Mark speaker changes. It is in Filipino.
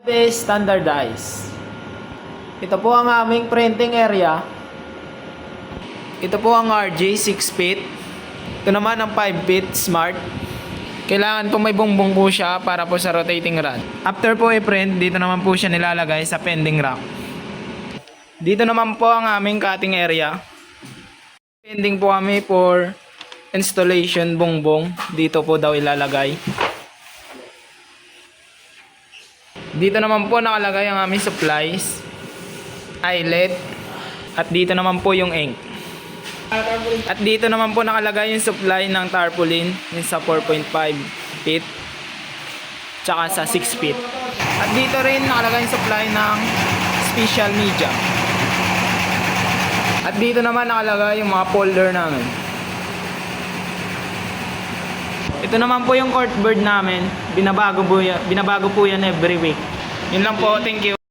Speaker 1: Is standardized. Ito po ang aming printing area. Ito po ang RJ 6 feet. Ito naman ang 5 feet smart. Kailangan po may bongbong po siya para po sa rotating rod. After po i-print, dito naman po siya nilalagay sa pending rack. Dito naman po ang aming cutting area. Pending po kami for installation bongbong. Dito po daw ilalagay. Dito naman po nakalagay ang aming supplies, eyelet, at dito naman po yung ink. At dito naman po nakalagay yung supply ng tarpaulin, yung sa 4.5 feet, tsaka sa 6 feet. At dito rin nakalagay yung supply ng special media. At dito naman nakalagay yung mga folder namin. Ito naman po yung corkboard namin. Binabago po yan every week. Yun lang po. Thank you.